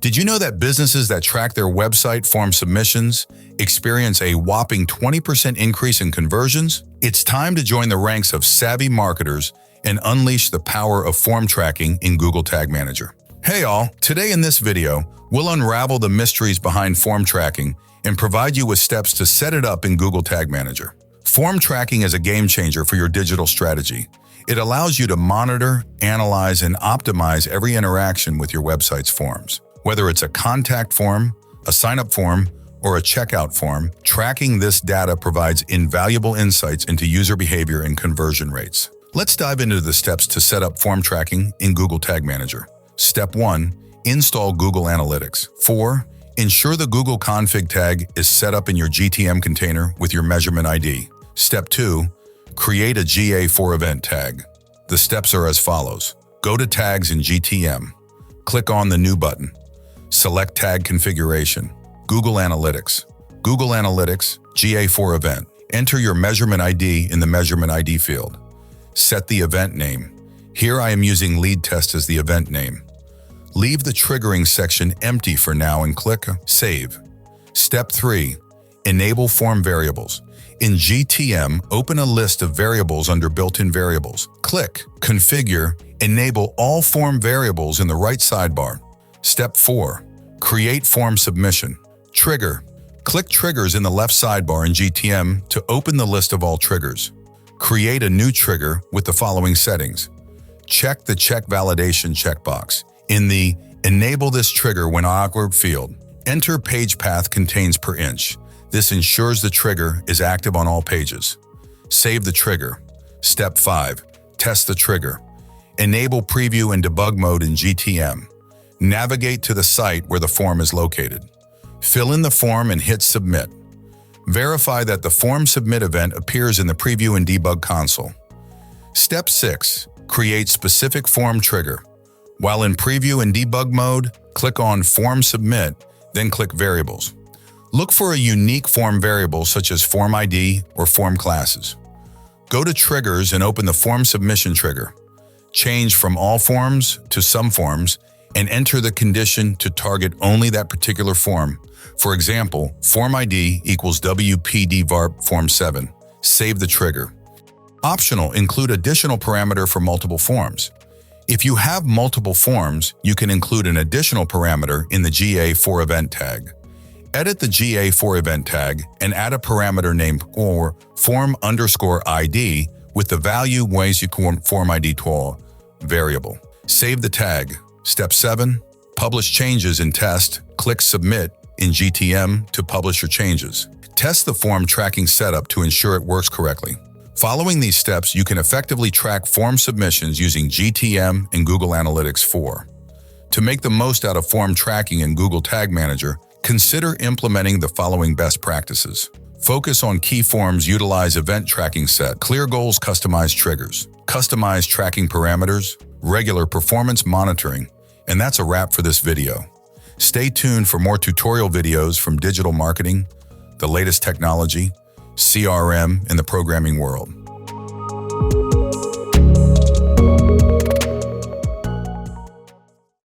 Did you know that businesses that track their website form submissions experience a whopping 20% increase in conversions? It's time to join the ranks of savvy marketers and unleash the power of form tracking in Google Tag Manager. Hey all, today in this video, we'll unravel the mysteries behind form tracking and provide you with steps to set it up in Google Tag Manager. Form tracking is a game changer for your digital strategy. It allows you to monitor, analyze, and optimize every interaction with your website's forms. Whether it's a contact form, a sign-up form, or a checkout form, tracking this data provides invaluable insights into user behavior and conversion rates. Let's dive into the steps to set up form tracking in Google Tag Manager. Step 1. Install Google Analytics. 4. Ensure the Google config tag is set up in your GTM container with your measurement ID. Step 2. Create a GA4 event tag. The steps are as follows. Go to Tags in GTM. Click on the New button. Select Tag Configuration. Google Analytics. Google Analytics, GA4 event. Enter your measurement ID in the measurement ID field. Set the event name. Here I am using lead test as the event name. Leave the triggering section empty for now and click Save. Step 3. Enable form variables. In GTM, open a list of variables under built-in variables. Click Configure, enable all form variables in the right sidebar. Step 4. Create form submission. Trigger. Click Triggers in the left sidebar in GTM to open the list of all triggers. Create a new trigger with the following settings. Check the Check Validation checkbox. In the Enable this trigger when awkward field, enter page path contains per inch. This ensures the trigger is active on all pages. Save the trigger. Step 5. Test the trigger. Enable preview and debug mode in GTM. Navigate to the site where the form is located. Fill in the form and hit Submit. Verify that the Form Submit event appears in the Preview and Debug console. Step 6. Create specific form trigger. While in Preview and Debug mode, click on Form Submit, then click Variables. Look for a unique form variable such as Form ID or Form Classes. Go to Triggers and open the Form Submission trigger. Change from All Forms to Some Forms and enter the condition to target only that particular form. For example, Form ID equals WPDVARP Form 7. Save the trigger. Optional, include additional parameter for multiple forms. If you have multiple forms, you can include an additional parameter in the GA4 event tag. Edit the GA4 event tag and add a parameter named form_ID with the value form ID variable. Save the tag. Step 7. Publish changes in test. Click Submit in GTM to publish your changes. Test the form tracking setup to ensure it works correctly. Following these steps, you can effectively track form submissions using GTM and Google Analytics 4. To make the most out of form tracking in Google Tag Manager, consider implementing the following best practices. Focus on key forms, utilize event tracking set, clear goals, customize triggers, customize tracking parameters, regular performance monitoring, and that's a wrap for this video. Stay tuned for more tutorial videos from digital marketing, the latest technology, CRM, and the programming world.